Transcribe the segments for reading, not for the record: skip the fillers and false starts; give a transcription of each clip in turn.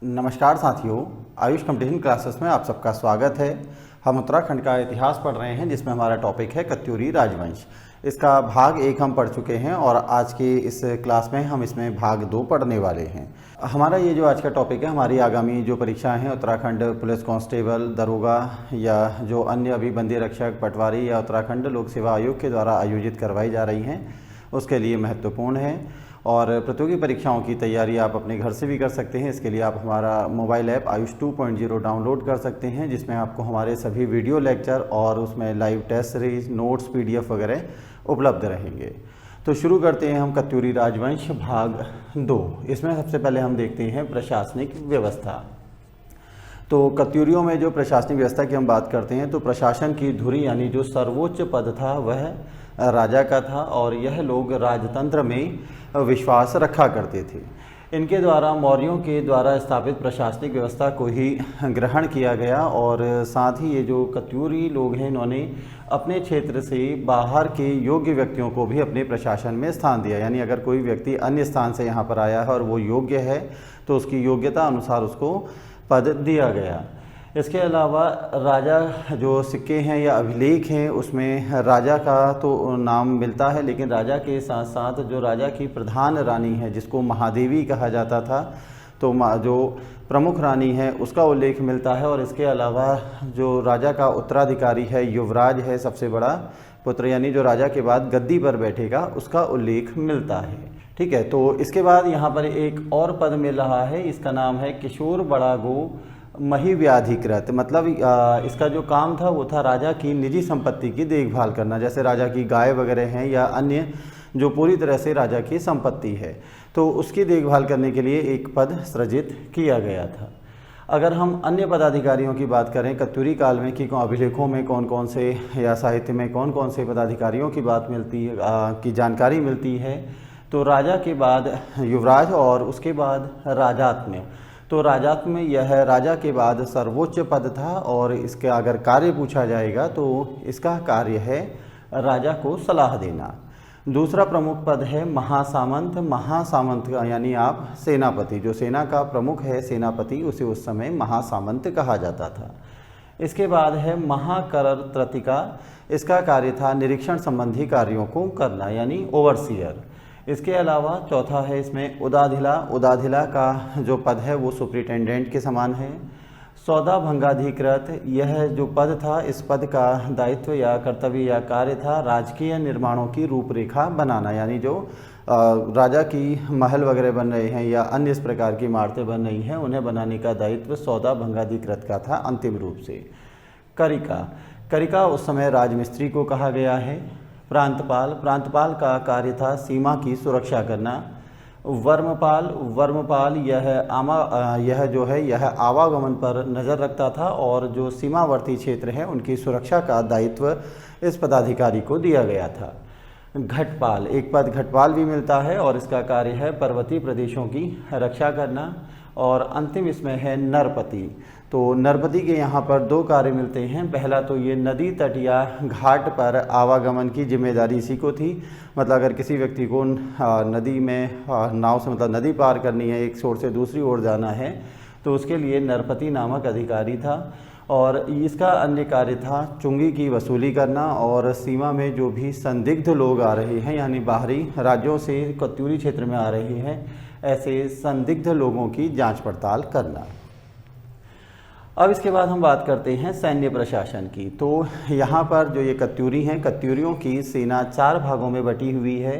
नमस्कार साथियों, Ayush competition classes में आप सबका स्वागत है। हम उत्तराखंड का इतिहास पढ़ रहे हैं जिसमें हमारा टॉपिक है कत्यूरी राजवंश। इसका भाग 1 हम पढ़ चुके हैं और आज की इस क्लास में हम इसमें भाग 2 पढ़ने वाले हैं। हमारा ये जो आज का टॉपिक है, हमारी आगामी जो परीक्षाएं हैं उत्तराखंड पुलिस कांस्टेबल, दरोगा या जो अन्य अभी बंदी रक्षक, पटवारी या उत्तराखंड लोक सेवा आयोग के द्वारा आयोजित करवाई जा रही हैं, उसके लिए महत्वपूर्ण है। और प्रतियोगी परीक्षाओं की तैयारी आप अपने घर से भी कर सकते हैं। इसके लिए आप हमारा मोबाइल ऐप आयुष 2.0 डाउनलोड कर सकते हैं, जिसमें आपको हमारे सभी वीडियो लेक्चर और उसमें live test series, notes, PDF वगैरह उपलब्ध रहेंगे। तो शुरू करते हैं हम कत्यूरी राजवंश भाग 2। इसमें सबसे पहले हम देखते हैं प्रशासनिक व्यवस्था। तो कत्यूरियों में जो प्रशासनिक व्यवस्था की हम बात करते हैं तो प्रशासन की धुरी यानी जो सर्वोच्च पद था वह राजा का था और यह लोग राजतंत्र में विश्वास रखा करते थे। इनके द्वारा मौर्यों के द्वारा स्थापित प्रशासनिक व्यवस्था को ही ग्रहण किया गया और साथ ही ये जो कत्यूरी लोग हैं इन्होंने अपने क्षेत्र से बाहर के योग्य व्यक्तियों को भी अपने प्रशासन में स्थान दिया। यानी अगर कोई व्यक्ति अन्य स्थान से यहाँ पर आया है और वो योग्य है तो उसकी योग्यता अनुसार उसको पद दिया गया। इसके अलावा राजा जो सिक्के हैं या अभिलेख हैं उसमें राजा का तो नाम मिलता है, लेकिन राजा के साथ साथ जो राजा की प्रधान रानी है जिसको महादेवी कहा जाता था, तो जो प्रमुख रानी है उसका उल्लेख मिलता है। और इसके अलावा जो राजा का उत्तराधिकारी है, युवराज है, सबसे बड़ा पुत्र यानी जो राजा के बाद गद्दी पर बैठेगा, उसका उल्लेख मिलता है। ठीक है, तो इसके बाद यहाँ पर एक और पद मिल रहा है, इसका नाम है किशोर बड़ागो महिव्याधिकृत। मतलब इसका जो काम था वो था राजा की निजी संपत्ति की देखभाल करना, जैसे राजा की गाय वगैरह हैं या अन्य जो पूरी तरह से राजा की संपत्ति है, तो उसकी देखभाल करने के लिए एक पद सृजित किया गया था। अगर हम अन्य पदाधिकारियों की बात करें कत्यूरी काल में कि अभिलेखों में कौन कौन से या साहित्य में कौन कौन से पदाधिकारियों की बात मिलती है की जानकारी मिलती है, तो राजा के बाद युवराज और उसके बाद राजात्म्य। तो राजात्म्य यह राजा के बाद सर्वोच्च पद था और इसके अगर कार्य पूछा जाएगा तो इसका कार्य है राजा को सलाह देना। दूसरा प्रमुख पद है महासामंत। महासामंत यानी आप सेनापति, जो सेना का प्रमुख है सेनापति, उसे उस समय महासामंत कहा जाता था। इसके बाद है महाकरत्रतिका। इसका कार्य था निरीक्षण संबंधी कार्यों को करना यानी ओवरसीयर। इसके अलावा चौथा है इसमें उदाधिला। उदाधिला का जो पद है वो सुप्रिटेंडेंट के समान है। सौदा भंगाधिकृत, यह जो पद था इस पद का दायित्व या कर्तव्य या कार्य था राजकीय निर्माणों की रूपरेखा बनाना, यानी जो राजा की महल वगैरह बन रहे हैं या अन्य इस प्रकार की इमारतें बन रही हैं उन्हें बनाने का दायित्व सौदा भंगाधिकृत का था अंतिम रूप से। करिका, करिका उस समय राजमिस्त्री को कहा गया है। प्रांतपाल, प्रांतपाल का कार्य था सीमा की सुरक्षा करना। वर्मपाल, वर्मपाल यह जो है यह आवागमन पर नज़र रखता था और जो सीमावर्ती क्षेत्र हैं उनकी सुरक्षा का दायित्व इस पदाधिकारी को दिया गया था। घटपाल, एक पद घटपाल भी मिलता है और इसका कार्य है पर्वतीय प्रदेशों की रक्षा करना। और अंतिम इसमें है नरपति। तो नरपति के यहाँ पर 2 कार्य मिलते हैं। पहला तो ये नदी तट या घाट पर आवागमन की जिम्मेदारी इसी को थी। मतलब अगर किसी व्यक्ति को नदी में नाव से मतलब नदी पार करनी है, एक छोर से दूसरी ओर जाना है, तो उसके लिए नरपति नामक अधिकारी था। और इसका अन्य कार्य था चुंगी की वसूली करना और सीमा में जो भी संदिग्ध लोग आ रहे हैं यानी बाहरी राज्यों से कत्यूरी क्षेत्र में आ रहे हैं, ऐसे संदिग्ध लोगों की जांच पड़ताल करना। अब इसके बाद हम बात करते हैं सैन्य प्रशासन की। तो यहाँ पर जो ये कत्यूरी हैं, कत्यूरियों की सेना 4 भागों में बटी हुई है।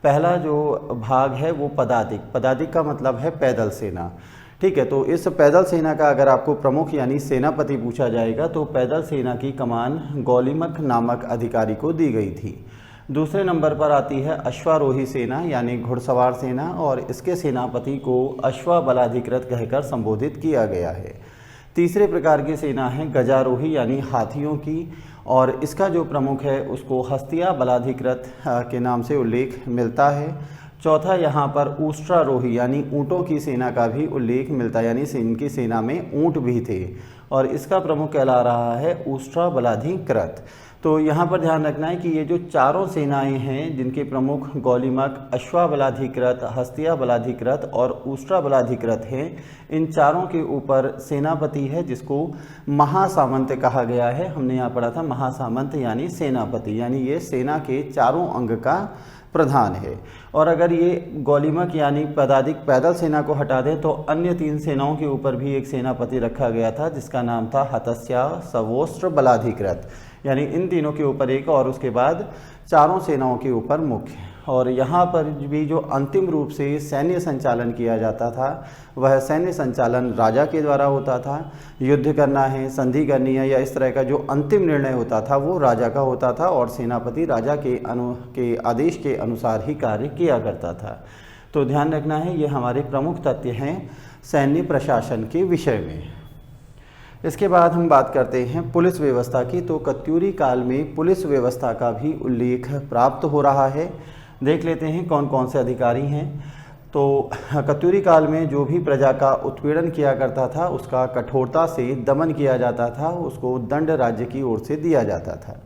पहला जो भाग है वो पदातिक। पदातिक का मतलब है पैदल सेना। ठीक है, तो इस पैदल सेना का अगर आपको प्रमुख यानी सेनापति पूछा जाएगा तो पैदल सेना की कमान गौलिमक नामक अधिकारी को दी गई थी। दूसरे नंबर पर आती है अश्वारोही सेना यानी घुड़सवार सेना और इसके सेनापति को अश्वबलाधिकृत कहकर संबोधित किया गया है। तीसरे प्रकार की सेना है गजारोही यानी हाथियों की और इसका जो प्रमुख है उसको हस्तिया बलाधिकृत के नाम से उल्लेख मिलता है। चौथा यहाँ पर ऊष्ट्रारोही यानी ऊँटों की सेना का भी उल्लेख मिलता है, यानी इनकी सेना में ऊँट भी थे और इसका प्रमुख कहला रहा है ऊष्ट्रा बलाधिकृत। तो यहाँ पर ध्यान रखना है कि ये जो चारों सेनाएं हैं जिनके प्रमुख गौलिमक, अश्वाबलाधिकृत, हस्तिया बलाधिकृत और उष्ट्रा बलाधिकृत हैं, इन चारों के ऊपर सेनापति है जिसको महासामंत कहा गया है। हमने यहाँ पढ़ा था महासामंत यानी सेनापति, यानी ये सेना के चारों अंग का प्रधान है। और अगर ये गौलिमक यानी पदाधिक पैदल सेना को हटा दें तो अन्य 3 सेनाओं के ऊपर भी एक सेनापति रखा गया था जिसका नाम था हतस्या सवोष्ट्र बलाधिकृत, यानी इन तीनों के ऊपर एक और उसके बाद चारों सेनाओं के ऊपर मुख्य। और यहाँ पर भी जो अंतिम रूप से सैन्य संचालन किया जाता था वह सैन्य संचालन राजा के द्वारा होता था। युद्ध करना है, संधि करनी है या इस तरह का जो अंतिम निर्णय होता था वो राजा का होता था और सेनापति राजा के आदेश के अनुसार ही कार्य किया करता था। तो ध्यान रखना है, ये हमारे प्रमुख तथ्य हैं सैन्य प्रशासन के विषय में। इसके बाद हम बात करते हैं पुलिस व्यवस्था की। तो कत्यूरी काल में पुलिस व्यवस्था का भी उल्लेख प्राप्त हो रहा है। देख लेते हैं कौन कौन से अधिकारी हैं। तो कत्यूरी काल में जो भी प्रजा का उत्पीड़न किया करता था उसका कठोरता से दमन किया जाता था, उसको दंड राज्य की ओर से दिया जाता था।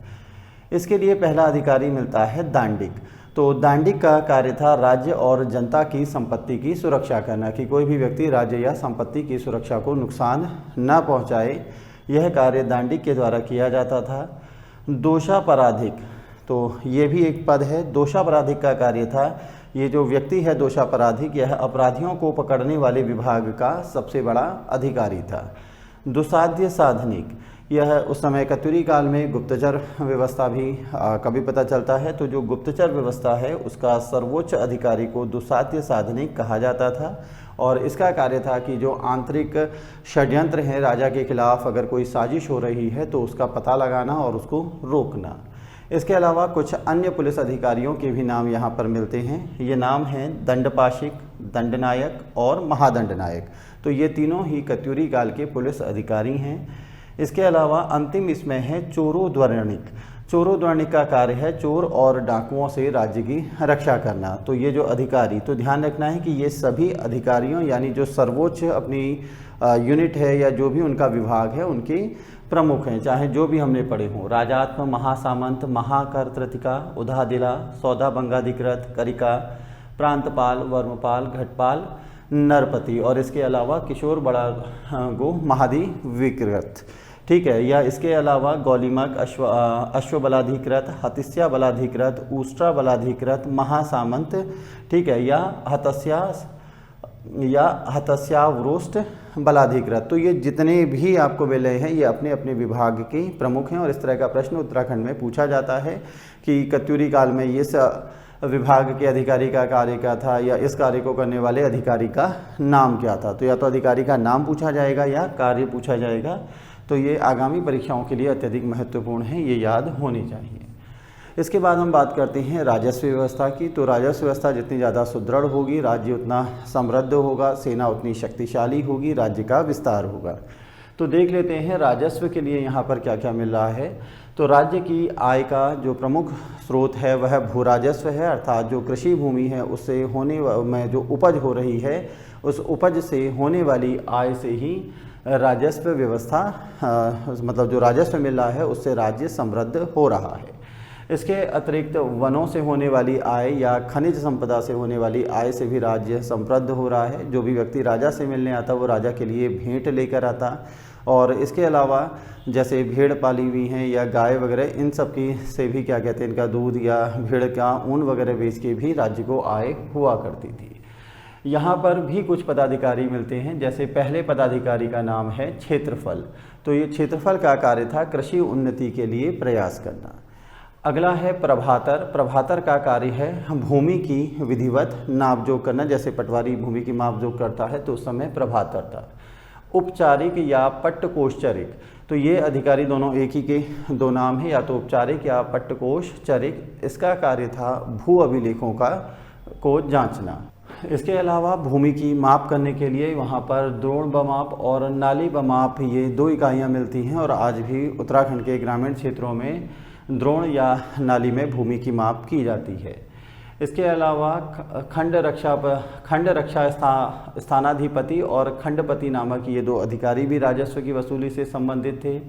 इसके लिए पहला अधिकारी मिलता है दांडिक। तो दांडिक का कार्य था राज्य और जनता की संपत्ति की सुरक्षा करना, कि कोई भी व्यक्ति राज्य या संपत्ति की सुरक्षा को नुकसान न पहुंचाए, यह कार्य दांडिक के द्वारा किया जाता था। दोषापराधिक, तो ये भी एक पद है। दोषापराधिक का कार्य था, ये जो व्यक्ति है दोषापराधिक, यह अपराधियों को पकड़ने वाले विभाग का सबसे बड़ा अधिकारी था। दुसाध्य साधनिक, यह उस समय कत्यूरी काल में गुप्तचर व्यवस्था भी कभी पता चलता है। तो जो गुप्तचर व्यवस्था है उसका सर्वोच्च अधिकारी को दुसाध्य साधनिक कहा जाता था और इसका कार्य था कि जो आंतरिक षड्यंत्र हैं राजा के खिलाफ, अगर कोई साजिश हो रही है तो उसका पता लगाना और उसको रोकना। इसके अलावा कुछ अन्य पुलिस अधिकारियों के भी नाम यहाँ पर मिलते हैं। ये नाम हैं दंडपाशिक, दंडनायक और महादंडनायक। तो ये तीनों ही कत्यूरी काल के पुलिस अधिकारी हैं। इसके अलावा अंतिम इसमें है चोरोद्वर्णिक। चोरोद्वर्णिक का कार्य है चोर और डाकुओं से राज्य की रक्षा करना। तो ये जो अधिकारी, तो ध्यान रखना है कि ये सभी अधिकारियों यानी जो सर्वोच्च अपनी यूनिट है या जो भी उनका विभाग है उनके प्रमुख हैं, चाहे जो भी हमने पढ़े हों। राजात्म, महासामंत, महाकर्तृतिका, उधादिला, सौदाबंगाधिकृत, करिका, प्रांतपाल, वर्मपाल, घटपाल, नरपति और इसके अलावा किशोर बड़ा गो महाधिविकृत। ठीक है, या इसके अलावा गौलिमक, अश्वबलाधिकृत, हतिस्या बलाधिकृत, उष्ट्रा बलाधिकृत, महासामंत, ठीक है, या हतस्यावरोष्ट बलाधिकृत। तो ये जितने भी आपको मिले हैं ये अपने अपने विभाग के प्रमुख हैं और इस तरह का प्रश्न उत्तराखंड में पूछा जाता है कि कत्यूरी काल में ये विभाग के अधिकारी का कार्य क्या था या इस कार्य को करने वाले अधिकारी का नाम क्या था। तो या तो अधिकारी का नाम पूछा जाएगा या कार्य पूछा जाएगा। तो ये आगामी परीक्षाओं के लिए अत्यधिक महत्वपूर्ण है, ये याद होनी चाहिए। इसके बाद हम बात करते हैं राजस्व व्यवस्था की। तो राजस्व व्यवस्था जितनी ज़्यादा सुदृढ़ होगी, राज्य उतना समृद्ध होगा, सेना उतनी शक्तिशाली होगी, राज्य का विस्तार होगा। तो देख लेते हैं राजस्व के लिए यहाँ पर क्या क्या मिल रहा है। तो राज्य की आय का जो प्रमुख स्रोत है वह भू राजस्व है, अर्थात जो कृषि भूमि है उससे होने में जो उपज हो रही है उस उपज से होने वाली आय से ही राजस्व व्यवस्था मतलब जो राजस्व मिल रहा है उससे राज्य समृद्ध हो रहा है। इसके अतिरिक्त वनों से होने वाली आय या खनिज संपदा से होने वाली आय से भी राज्य समृद्ध हो रहा है। जो भी व्यक्ति राजा से मिलने आता वो राजा के लिए भेंट लेकर आता। और इसके अलावा जैसे भेड़ पाली हुई हैं या गाय वगैरह, इन सब की से भी क्या कहते हैं, इनका दूध या भेड़ का ऊन वगैरह बेच के भी राज्य को आय हुआ करती थी। यहाँ पर भी कुछ पदाधिकारी मिलते हैं। जैसे पहले पदाधिकारी का नाम है क्षेत्रफल। तो ये क्षेत्रफल का कार्य था कृषि उन्नति के लिए प्रयास करना। अगला है प्रभातर। प्रभातर का कार्य है भूमि की विधिवत नापजोक करना। जैसे पटवारी भूमि की मापजोक करता है तो उस समय प्रभातर था। उपचारिक या पट्टकोषचरिक, तो ये अधिकारी दोनों एक ही के दो नाम हैं, या तो उपचारिक या पट्टकोषचरिक। इसका कार्य था भू अभिलेखों को जांचना। इसके अलावा भूमि की माप करने के लिए वहाँ पर द्रोण बमाप और नाली बमाप, ये 2 इकाइयाँ मिलती हैं और आज भी उत्तराखंड के ग्रामीण क्षेत्रों में द्रोण या नाली में भूमि की माप की जाती है। इसके अलावा खंड रक्षा स्थानाधिपति और खंडपति नामक ये 2 अधिकारी भी राजस्व की वसूली से संबंधित थे।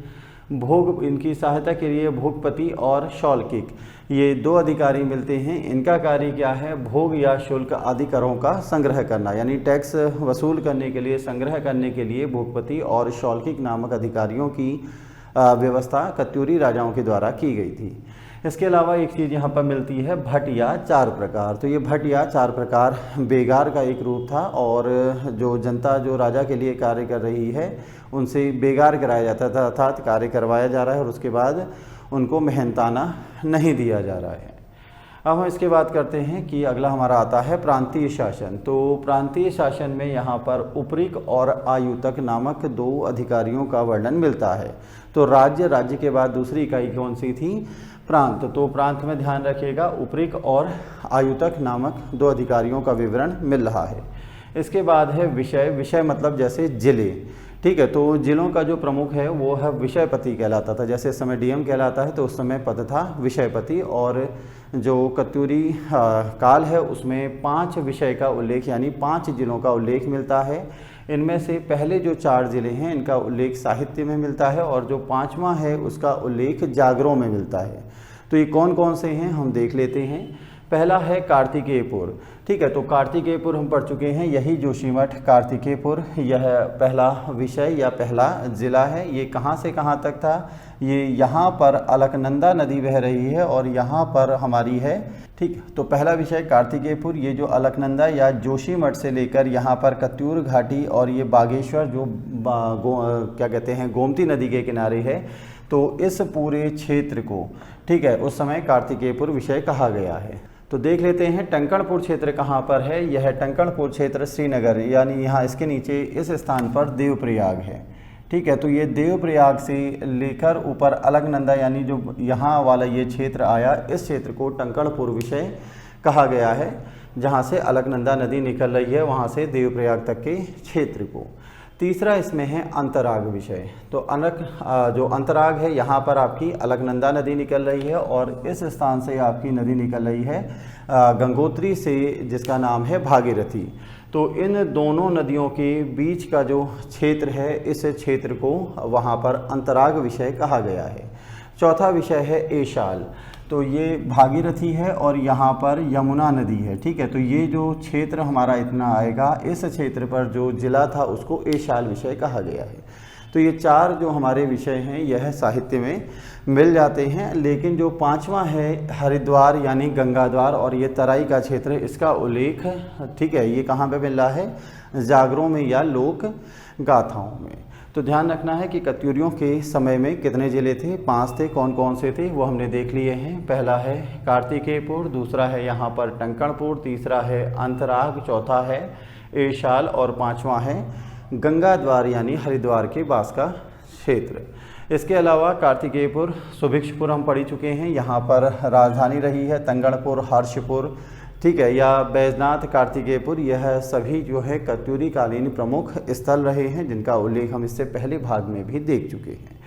भोग, इनकी सहायता के लिए भोगपति और शौल्किक, ये 2 अधिकारी मिलते हैं। इनका कार्य क्या है? भोग या शुल्क आदि करों का संग्रह करना, यानी टैक्स वसूल करने के लिए, संग्रह करने के लिए भोगपति और शौल्किक नामक अधिकारियों की व्यवस्था कत्यूरी राजाओं के द्वारा की गई थी। इसके अलावा एक चीज़ यहाँ पर मिलती है, भट या 4 प्रकार। तो ये भट या 4 प्रकार बेगार का एक रूप था, और जो जनता जो राजा के लिए कार्य कर रही है उनसे बेगार कराया जाता था, अर्थात कार्य करवाया जा रहा है और उसके बाद उनको मेहनताना नहीं दिया जा रहा है। अब हम इसके बात करते हैं कि अगला हमारा आता है प्रांतीय शासन। तो प्रांतीय शासन में यहाँ पर उपरीक और आयुतक नामक 2 अधिकारियों का वर्णन मिलता है। तो राज्य के बाद दूसरी इकाई कौन सी थी? प्रांत। तो प्रांत में ध्यान रखिएगा, उपरीक और आयुतक नामक 2 अधिकारियों का विवरण मिल रहा है। इसके बाद है विषय मतलब जैसे जिले, ठीक है। तो जिलों का जो प्रमुख है वो है विषयपति कहलाता था। जैसे इस समय डीएम कहलाता है तो उस समय पद था विषयपति। और जो कत्यूरी काल है उसमें 5 विषय का उल्लेख, यानी 5 जिलों का उल्लेख मिलता है। इनमें से पहले जो 4 जिले हैं इनका उल्लेख साहित्य में मिलता है, और जो 5वां है उसका उल्लेख जागरों में मिलता है। तो ये कौन कौन से हैं हम देख लेते हैं। पहला है कार्तिकेयपुर, ठीक है। तो कार्तिकेयपुर हम पढ़ चुके हैं, यही जोशीमठ कार्तिकेयपुर, यह पहला विषय या पहला जिला है। ये कहाँ से कहाँ तक था? ये यहाँ पर अलकनंदा नदी बह रही है और यहाँ पर हमारी है, ठीक। तो पहला विषय कार्तिकेयपुर, ये जो अलकनंदा या जोशीमठ से लेकर यहाँ पर कत्यूर घाटी और ये बागेश्वर जो क्या कहते हैं गोमती नदी के किनारे है, तो इस पूरे क्षेत्र को, ठीक है, उस समय कार्तिकेयपुर विषय कहा गया है। तो देख लेते हैं टंकणपुर क्षेत्र कहाँ पर है। यह टंकणपुर क्षेत्र श्रीनगर, यानी यहाँ इसके नीचे इस स्थान पर देवप्रयाग है, ठीक है। तो ये देवप्रयाग से लेकर ऊपर अलकनंदा, यानी जो यहाँ वाला ये क्षेत्र आया, इस क्षेत्र को टंकणपुर विषय कहा गया है, जहाँ से अलकनंदा नदी निकल रही है, वहाँ से देवप्रयाग तक के क्षेत्र को। तीसरा इसमें है अंतराग विषय। तो जो अंतराग है, यहाँ पर आपकी अलकनंदा नदी निकल रही है और इस स्थान से आपकी नदी निकल रही है गंगोत्री से, जिसका नाम है भागीरथी। तो इन दोनों नदियों के बीच का जो क्षेत्र है, इस क्षेत्र को वहाँ पर अंतराग विषय कहा गया है। चौथा विषय है एशाल। तो ये भागीरथी है और यहाँ पर यमुना नदी है, ठीक है। तो ये जो क्षेत्र हमारा इतना आएगा, इस क्षेत्र पर जो जिला था उसको एशाल विषय कहा गया है। तो ये 4 जो हमारे विषय हैं यह साहित्य में मिल जाते हैं। लेकिन जो 5वां है हरिद्वार यानी गंगाद्वार और ये तराई का क्षेत्र, इसका उल्लेख, ठीक है, ये कहाँ पे मिल रहा है? जागरों में या लोक गाथाओं में। तो ध्यान रखना है कि कत्यूरियों के समय में कितने जिले थे? 5 थे। कौन कौन से थे वो हमने देख लिए हैं। पहला है कार्तिकेयपुर, दूसरा है यहाँ पर टंकणपुर, तीसरा है अंतराग, चौथा है एशाल और 5वां है गंगाद्वार यानी हरिद्वार के पास का क्षेत्र। इसके अलावा कार्तिकेयपुर, सुभिक्षपुर हम पढ़ चुके हैं, यहाँ पर राजधानी रही है तंगणपुर, हर्षपुर, ठीक है, या बैजनाथ, कार्तिकेयपुर, यह सभी जो है कत्यूरी कालीन प्रमुख स्थल रहे हैं, जिनका उल्लेख हम इससे पहले भाग में भी देख चुके हैं।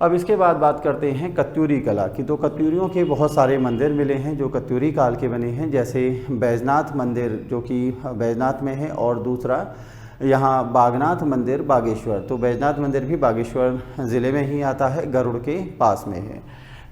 अब इसके बाद बात करते हैं कत्यूरी कला की। तो कत्यूरियों के बहुत सारे मंदिर मिले हैं जो कत्यूरी काल के बने हैं, जैसे बैजनाथ मंदिर जो कि बैजनाथ में है, और दूसरा यहाँ बागनाथ मंदिर बागेश्वर। तो बैजनाथ मंदिर भी बागेश्वर ज़िले में ही आता है, गरुड़ के पास में है।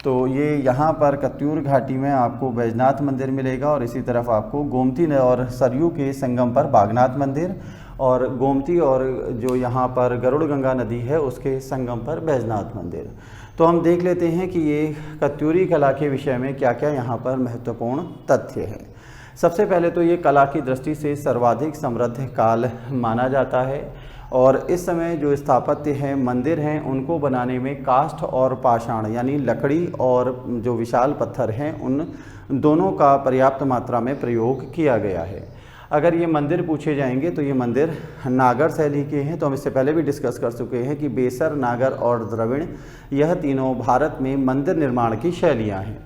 तो ये यहाँ पर कत्यूर घाटी में आपको बैजनाथ मंदिर मिलेगा, और इसी तरफ आपको गोमती और सरयू के संगम पर बागनाथ मंदिर, और गोमती और जो यहाँ पर गरुड़ गंगा नदी है उसके संगम पर बैजनाथ मंदिर। तो हम देख लेते हैं कि ये कत्यूरी कला के विषय में क्या क्या यहाँ पर महत्वपूर्ण तथ्य हैं। सबसे पहले तो ये कला की दृष्टि से सर्वाधिक समृद्ध काल माना जाता है, और इस समय जो स्थापत्य हैं, मंदिर हैं, उनको बनाने में काष्ठ और पाषाण यानी लकड़ी और जो विशाल पत्थर हैं, उन दोनों का पर्याप्त मात्रा में प्रयोग किया गया है। अगर ये मंदिर पूछे जाएंगे तो ये मंदिर नागर शैली के हैं। तो हम इससे पहले भी डिस्कस कर चुके हैं कि बेसर, नागर और द्रविड़, यह तीनों भारत में मंदिर निर्माण की शैलियाँ हैं,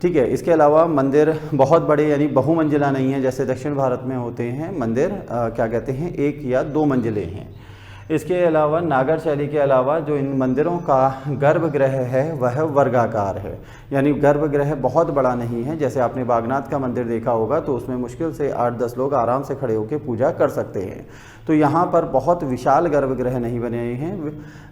ठीक है। इसके अलावा मंदिर बहुत बड़े यानी बहुमंजिला नहीं है, जैसे दक्षिण भारत में होते हैं मंदिर, क्या कहते हैं, 1 या 2 मंजिले हैं। इसके अलावा नागर शैली के अलावा जो इन मंदिरों का गर्भगृह है वह वर्गाकार है, यानी गर्भगृह बहुत बड़ा नहीं है। जैसे आपने बागनाथ का मंदिर देखा होगा तो उसमें मुश्किल से 8-10 लोग आराम से खड़े होकर पूजा कर सकते हैं। तो यहाँ पर बहुत विशाल गर्भगृह नहीं बने हैं,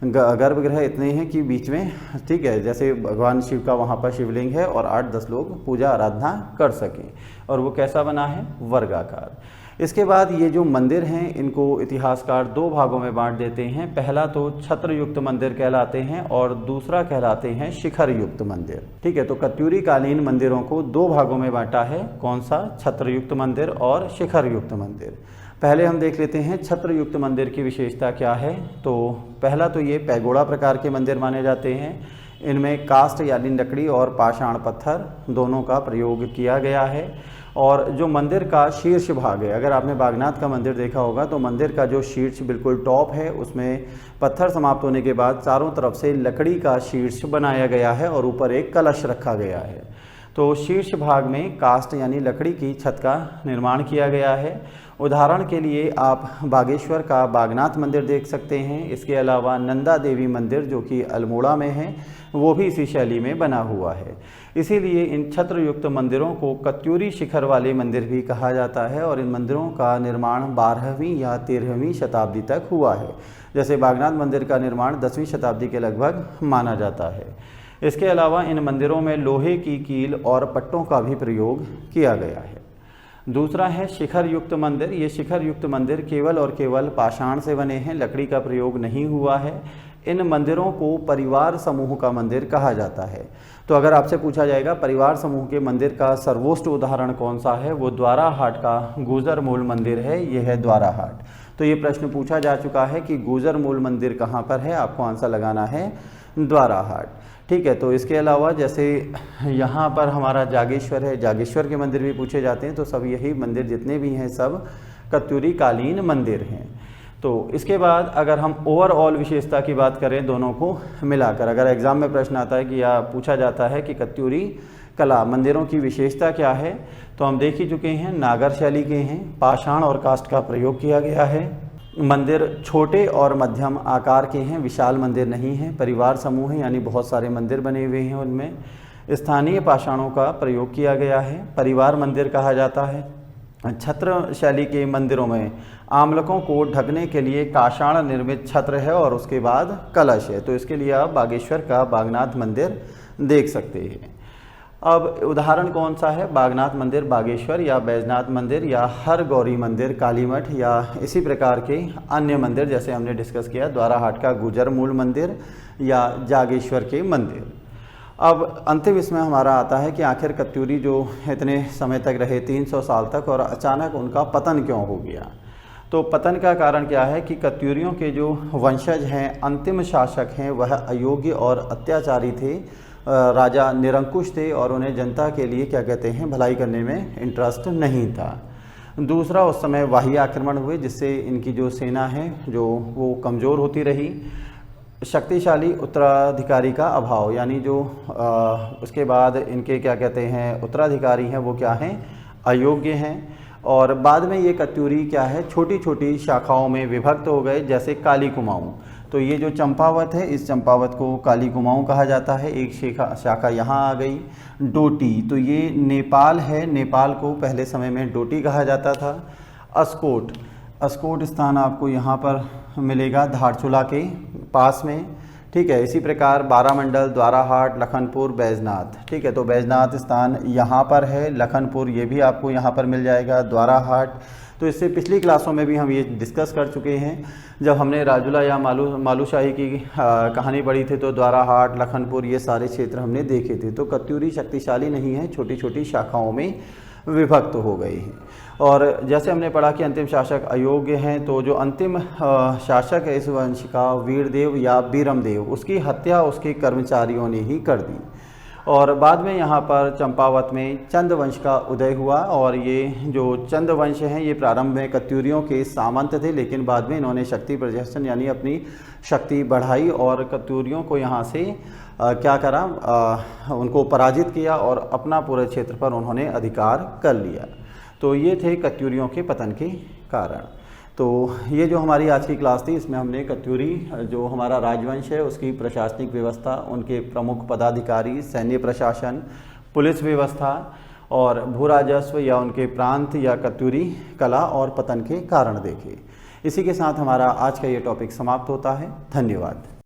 गर्भगृह इतने हैं कि बीच में, ठीक है, जैसे भगवान शिव का वहाँ पर शिवलिंग है और 8-10 लोग पूजा आराधना कर सकें। और वो कैसा बना है? वर्गाकार। इसके बाद ये जो मंदिर हैं इनको इतिहासकार 2 भागों में बांट देते हैं। पहला तो छत्र युक्त मंदिर कहलाते हैं और दूसरा कहलाते हैं शिखर युक्त मंदिर। ठीक है, तो कत्यूरी कालीन मंदिरों को 2 भागों में बांटा है। कौन सा? छत्र युक्त मंदिर और शिखर युक्त मंदिर। पहले हम देख लेते हैं छत्र युक्त मंदिर की विशेषता क्या है। तो पहला तो ये पैगोड़ा प्रकार के मंदिर माने जाते हैं। इनमें काष्ठ यानी लकड़ी और पाषाण पत्थर दोनों का प्रयोग किया गया है। और जो मंदिर का शीर्ष भाग है, अगर आपने बागनाथ का मंदिर देखा होगा तो मंदिर का जो शीर्ष बिल्कुल टॉप है उसमें पत्थर समाप्त होने के बाद चारों तरफ से लकड़ी का शीर्ष बनाया गया है और ऊपर एक कलश रखा गया है। तो शीर्ष भाग में काष्ठ यानी लकड़ी की छत का निर्माण किया गया है। उदाहरण के लिए आप बागेश्वर का बागनाथ मंदिर देख सकते हैं। इसके अलावा नंदा देवी मंदिर जो कि अल्मोड़ा में है वो भी इसी शैली में बना हुआ है। इसीलिए इन छत्र युक्त मंदिरों को कत्यूरी शिखर वाले मंदिर भी कहा जाता है और इन मंदिरों का निर्माण 12वीं या 13वीं शताब्दी तक हुआ है। जैसे बागनाथ मंदिर का निर्माण 10वीं शताब्दी के लगभग माना जाता है। इसके अलावा इन मंदिरों में लोहे की कील और पट्टों का भी प्रयोग किया गया है। दूसरा है शिखर युक्त मंदिर। ये शिखर युक्त मंदिर केवल और केवल पाषाण से बने हैं, लकड़ी का प्रयोग नहीं हुआ है। इन मंदिरों को परिवार समूह का मंदिर कहा जाता है। तो अगर आपसे पूछा जाएगा परिवार समूह के मंदिर का सर्वोच्च उदाहरण कौन सा है, वो द्वाराहाट का गुजर मूल मंदिर है। ये है द्वाराहाट। तो ये प्रश्न पूछा जा चुका है कि गुजर मूल मंदिर कहाँ पर है, आपको आंसर लगाना है द्वाराहाट। ठीक है, तो इसके अलावा जैसे यहाँ पर हमारा जागेश्वर है, जागेश्वर के मंदिर भी पूछे जाते हैं। तो सब यही मंदिर जितने भी हैं सब कत्यूरी कालीन मंदिर हैं। तो इसके बाद अगर हम ओवरऑल विशेषता की बात करें दोनों को मिलाकर, अगर एग्ज़ाम में प्रश्न आता है कि या पूछा जाता है कि कत्यूरी कला मंदिरों की विशेषता क्या है, तो हम देख ही चुके हैं नागर शैली के हैं, पाषाण और काष्ठ का प्रयोग किया गया है। मंदिर छोटे और मध्यम आकार के हैं, विशाल मंदिर नहीं हैं। परिवार समूह हैं यानी बहुत सारे मंदिर बने हुए हैं, उनमें स्थानीय पाषाणों का प्रयोग किया गया है। परिवार मंदिर कहा जाता है। छत्र शैली के मंदिरों में आमलकों को ढकने के लिए काषाण निर्मित छत्र है और उसके बाद कलश है। तो इसके लिए आप बागेश्वर का बागनाथ मंदिर देख सकते हैं। अब उदाहरण कौन सा है? बागनाथ मंदिर बागेश्वर या बैजनाथ मंदिर या हर गौरी मंदिर कालीमठ या इसी प्रकार के अन्य मंदिर जैसे हमने डिस्कस किया द्वाराहाट का गुजर मूल मंदिर या जागेश्वर के मंदिर। अब अंतिम इसमें हमारा आता है कि आखिर कत्यूरी जो इतने समय तक रहे 300 साल तक और अचानक उनका पतन क्यों हो गया। तो पतन का कारण क्या है कि कत्यूरियों के जो वंशज हैं, अंतिम शासक हैं, वह अयोग्य और अत्याचारी थे। राजा निरंकुश थे और उन्हें जनता के लिए क्या कहते हैं भलाई करने में इंटरेस्ट नहीं था। दूसरा, उस समय वाही आक्रमण हुए जिससे इनकी जो सेना है जो वो कमज़ोर होती रही। शक्तिशाली उत्तराधिकारी का अभाव, यानी जो उसके बाद इनके क्या कहते हैं उत्तराधिकारी हैं वो क्या हैं, अयोग्य हैं। और बाद में ये कत्यूरी क्या है छोटी छोटी शाखाओं में विभक्त हो गए, जैसे काली कुमाऊँ। तो ये जो चंपावत है इस चंपावत को काली कुमाऊँ कहा जाता है। एक शाखा यहाँ आ गई। डोटी, तो ये नेपाल है, नेपाल को पहले समय में डोटी कहा जाता था। अस्कोट, अस्कोट स्थान आपको यहाँ पर मिलेगा धारचूला के पास में। ठीक है, इसी प्रकार बारामंडल, द्वाराहाट, लखनपुर, बैजनाथ। ठीक है, तो बैजनाथ स्थान यहाँ पर है, लखनपुर ये भी आपको यहाँ पर मिल जाएगा, द्वाराहाट। तो इससे पिछली क्लासों में भी हम ये डिस्कस कर चुके हैं। जब हमने राजूला या मालूशाही की कहानी पढ़ी थी तो द्वाराहाट, लखनपुर ये सारे क्षेत्र हमने देखे थे। तो कत्यूरी शक्तिशाली नहीं है, छोटी छोटी शाखाओं में विभक्त हो गए हैं। और जैसे हमने पढ़ा कि अंतिम शासक अयोग्य हैं, तो जो अंतिम शासक है इस वंश का वीरदेव या बीरमदेव, उसकी हत्या उसके कर्मचारियों ने ही कर दी। और बाद में यहाँ पर चंपावत में चंद वंश का उदय हुआ और ये जो चंद वंश हैं ये प्रारंभ में कत्यूरियों के सामंत थे, लेकिन बाद में इन्होंने शक्ति प्रदर्शन यानी अपनी शक्ति बढ़ाई और कत्यूरियों को यहाँ से क्या करा, उनको पराजित किया और अपना पूरे क्षेत्र पर उन्होंने अधिकार कर लिया। तो ये थे कत्यूरियों के पतन के कारण। तो ये जो हमारी आज की क्लास थी, इसमें हमने कत्यूरी जो हमारा राजवंश है उसकी प्रशासनिक व्यवस्था, उनके प्रमुख पदाधिकारी, सैन्य प्रशासन, पुलिस व्यवस्था और भू राजस्व या उनके प्रांत या कत्यूरी कला और पतन के कारण देखे। इसी के साथ हमारा आज का ये टॉपिक समाप्त होता है। धन्यवाद।